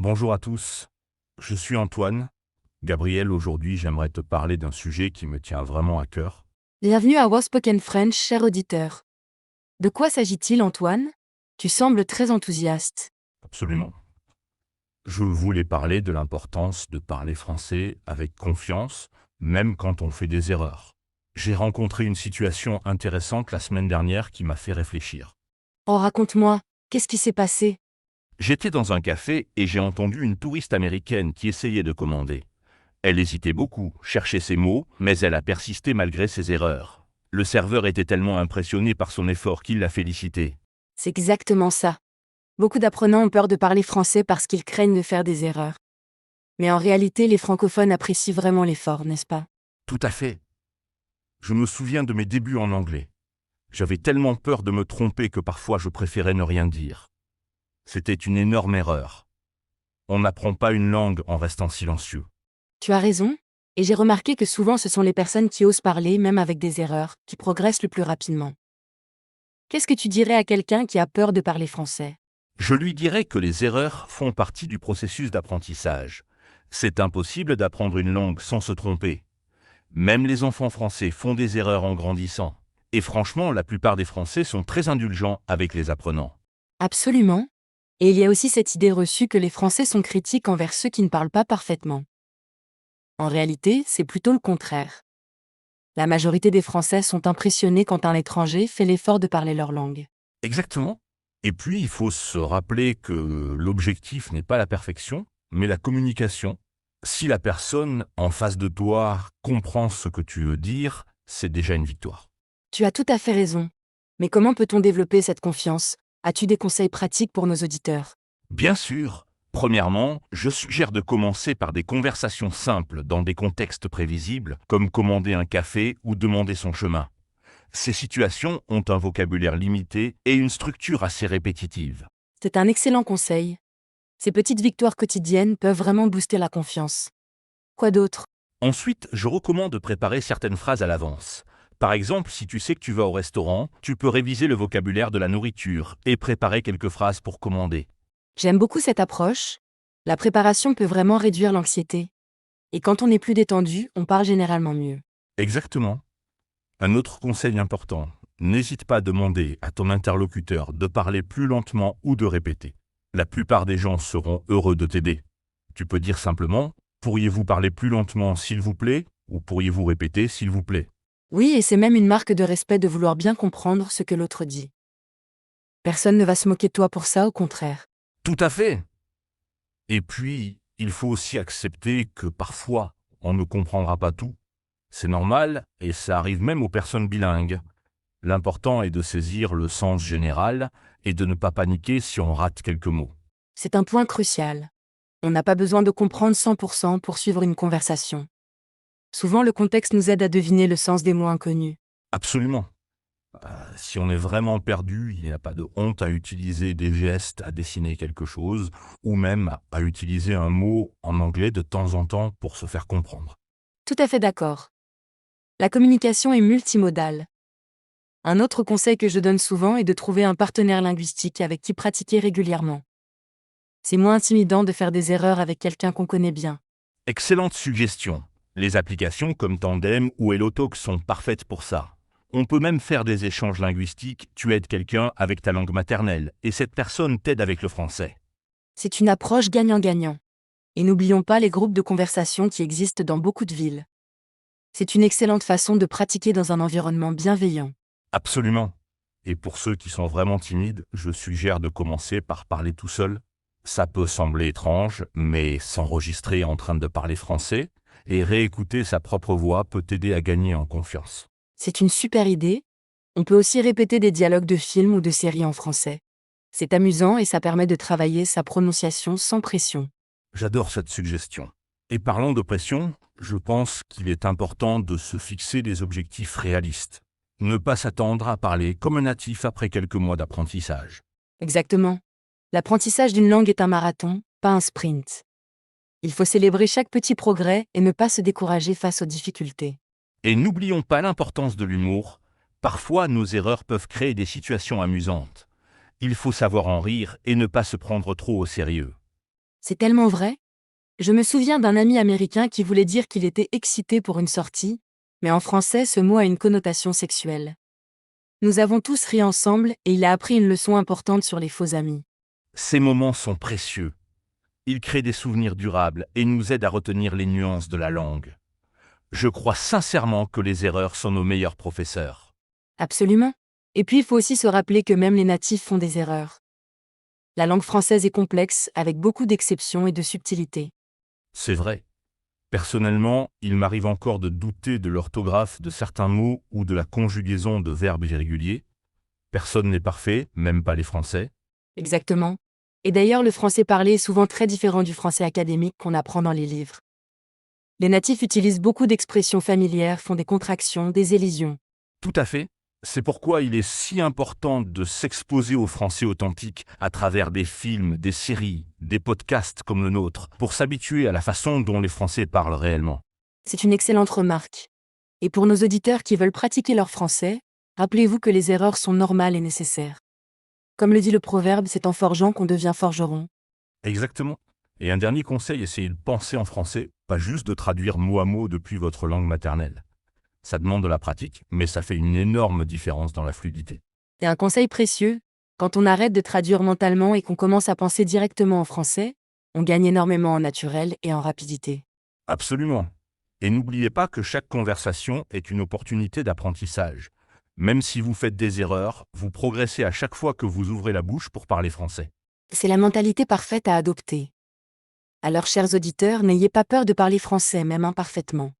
Bonjour à tous, je suis Antoine. Gabriel, aujourd'hui j'aimerais te parler d'un sujet qui me tient vraiment à cœur. Bienvenue à Spoken French, cher auditeur. De quoi s'agit-il, Antoine? Tu sembles très enthousiaste. Absolument. Je voulais parler de l'importance de parler français avec confiance, même quand on fait des erreurs. J'ai rencontré une situation intéressante la semaine dernière qui m'a fait réfléchir. Oh, raconte-moi, qu'est-ce qui s'est passé? J'étais dans un café et j'ai entendu une touriste américaine qui essayait de commander. Elle hésitait beaucoup, cherchait ses mots, mais elle a persisté malgré ses erreurs. Le serveur était tellement impressionné par son effort qu'il l'a félicité. C'est exactement ça. Beaucoup d'apprenants ont peur de parler français parce qu'ils craignent de faire des erreurs. Mais en réalité, les francophones apprécient vraiment l'effort, n'est-ce pas? Tout à fait. Je me souviens de mes débuts en anglais. J'avais tellement peur de me tromper que parfois je préférais ne rien dire. C'était une énorme erreur. On n'apprend pas une langue en restant silencieux. Tu as raison, et j'ai remarqué que souvent ce sont les personnes qui osent parler, même avec des erreurs, qui progressent le plus rapidement. Qu'est-ce que tu dirais à quelqu'un qui a peur de parler français? Je lui dirais que les erreurs font partie du processus d'apprentissage. C'est impossible d'apprendre une langue sans se tromper. Même les enfants français font des erreurs en grandissant. Et franchement, la plupart des Français sont très indulgents avec les apprenants. Absolument. Et il y a aussi cette idée reçue que les Français sont critiques envers ceux qui ne parlent pas parfaitement. En réalité, c'est plutôt le contraire. La majorité des Français sont impressionnés quand un étranger fait l'effort de parler leur langue. Exactement. Et puis, il faut se rappeler que l'objectif n'est pas la perfection, mais la communication. Si la personne en face de toi comprend ce que tu veux dire, c'est déjà une victoire. Tu as tout à fait raison. Mais comment peut-on développer cette confiance? As-tu des conseils pratiques pour nos auditeurs? Bien sûr, premièrement, je suggère de commencer par des conversations simples dans des contextes prévisibles, comme commander un café ou demander son chemin. Ces situations ont un vocabulaire limité et une structure assez répétitive. C'est un excellent conseil. Ces petites victoires quotidiennes peuvent vraiment booster la confiance. Quoi d'autre? Ensuite, je recommande de préparer certaines phrases à l'avance. Par exemple, si tu sais que tu vas au restaurant, tu peux réviser le vocabulaire de la nourriture et préparer quelques phrases pour commander. J'aime beaucoup cette approche. La préparation peut vraiment réduire l'anxiété. Et quand on est plus détendu, on parle généralement mieux. Exactement. Un autre conseil important, n'hésite pas à demander à ton interlocuteur de parler plus lentement ou de répéter. La plupart des gens seront heureux de t'aider. Tu peux dire simplement « Pourriez-vous parler plus lentement s'il vous plaît ?» ou « Pourriez-vous répéter s'il vous plaît ?» Oui, et c'est même une marque de respect de vouloir bien comprendre ce que l'autre dit. Personne ne va se moquer de toi pour ça, au contraire. Tout à fait. Et puis, il faut aussi accepter que parfois, on ne comprendra pas tout. C'est normal et ça arrive même aux personnes bilingues. L'important est de saisir le sens général et de ne pas paniquer si on rate quelques mots. C'est un point crucial. On n'a pas besoin de comprendre 100% pour suivre une conversation. Souvent, le contexte nous aide à deviner le sens des mots inconnus. Absolument. Si on est vraiment perdu, il n'y a pas de honte à utiliser des gestes, à dessiner quelque chose, ou même à utiliser un mot en anglais de temps en temps pour se faire comprendre. Tout à fait d'accord. La communication est multimodale. Un autre conseil que je donne souvent est de trouver un partenaire linguistique avec qui pratiquer régulièrement. C'est moins intimidant de faire des erreurs avec quelqu'un qu'on connaît bien. Excellente suggestion. Les applications comme Tandem ou HelloTalk sont parfaites pour ça. On peut même faire des échanges linguistiques, tu aides quelqu'un avec ta langue maternelle, et cette personne t'aide avec le français. C'est une approche gagnant-gagnant. Et n'oublions pas les groupes de conversation qui existent dans beaucoup de villes. C'est une excellente façon de pratiquer dans un environnement bienveillant. Absolument. Et pour ceux qui sont vraiment timides, je suggère de commencer par parler tout seul. Ça peut sembler étrange, mais s'enregistrer en train de parler français et réécouter sa propre voix peut t'aider à gagner en confiance. C'est une super idée. On peut aussi répéter des dialogues de films ou de séries en français. C'est amusant et ça permet de travailler sa prononciation sans pression. J'adore cette suggestion. Et parlant de pression, je pense qu'il est important de se fixer des objectifs réalistes. Ne pas s'attendre à parler comme un natif après quelques mois d'apprentissage. Exactement. L'apprentissage d'une langue est un marathon, pas un sprint. Il faut célébrer chaque petit progrès et ne pas se décourager face aux difficultés. Et n'oublions pas l'importance de l'humour. Parfois, nos erreurs peuvent créer des situations amusantes. Il faut savoir en rire et ne pas se prendre trop au sérieux. C'est tellement vrai. Je me souviens d'un ami américain qui voulait dire qu'il était excité pour une sortie, mais en français ce mot a une connotation sexuelle. Nous avons tous ri ensemble et il a appris une leçon importante sur les faux amis. Ces moments sont précieux. Ils créent des souvenirs durables et nous aident à retenir les nuances de la langue. Je crois sincèrement que les erreurs sont nos meilleurs professeurs. Absolument. Et puis il faut aussi se rappeler que même les natifs font des erreurs. La langue française est complexe, avec beaucoup d'exceptions et de subtilités. C'est vrai. Personnellement, il m'arrive encore de douter de l'orthographe de certains mots ou de la conjugaison de verbes irréguliers. Personne n'est parfait, même pas les Français. Exactement. Et d'ailleurs, le français parlé est souvent très différent du français académique qu'on apprend dans les livres. Les natifs utilisent beaucoup d'expressions familières, font des contractions, des élisions. Tout à fait. C'est pourquoi il est si important de s'exposer au français authentique à travers des films, des séries, des podcasts comme le nôtre, pour s'habituer à la façon dont les Français parlent réellement. C'est une excellente remarque. Et pour nos auditeurs qui veulent pratiquer leur français, rappelez-vous que les erreurs sont normales et nécessaires. Comme le dit le proverbe, c'est en forgeant qu'on devient forgeron. Exactement. Et un dernier conseil, essayez de penser en français, pas juste de traduire mot à mot depuis votre langue maternelle. Ça demande de la pratique, mais ça fait une énorme différence dans la fluidité. Et un conseil précieux, quand on arrête de traduire mentalement et qu'on commence à penser directement en français, on gagne énormément en naturel et en rapidité. Absolument. Et n'oubliez pas que chaque conversation est une opportunité d'apprentissage. Même si vous faites des erreurs, vous progressez à chaque fois que vous ouvrez la bouche pour parler français. C'est la mentalité parfaite à adopter. Alors, chers auditeurs, n'ayez pas peur de parler français, même imparfaitement.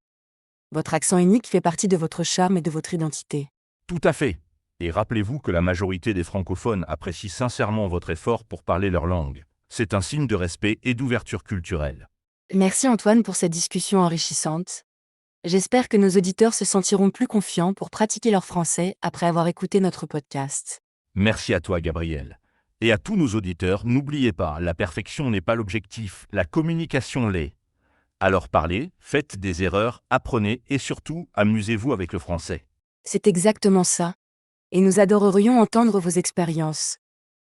Votre accent unique fait partie de votre charme et de votre identité. Tout à fait. Et rappelez-vous que la majorité des francophones apprécient sincèrement votre effort pour parler leur langue. C'est un signe de respect et d'ouverture culturelle. Merci Antoine pour cette discussion enrichissante. J'espère que nos auditeurs se sentiront plus confiants pour pratiquer leur français après avoir écouté notre podcast. Merci à toi, Gabriel. Et à tous nos auditeurs, n'oubliez pas, la perfection n'est pas l'objectif, la communication l'est. Alors parlez, faites des erreurs, apprenez et surtout, amusez-vous avec le français. C'est exactement ça. Et nous adorerions entendre vos expériences.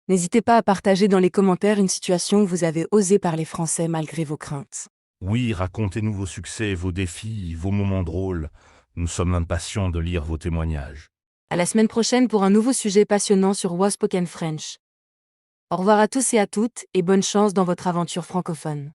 N'hésitez pas à partager dans les commentaires une situation où vous avez osé parler français malgré vos craintes. Oui, racontez-nous vos succès, vos défis, vos moments drôles. Nous sommes impatients de lire vos témoignages. À la semaine prochaine pour un nouveau sujet passionnant sur Was Spoken French. Au revoir à tous et à toutes et bonne chance dans votre aventure francophone.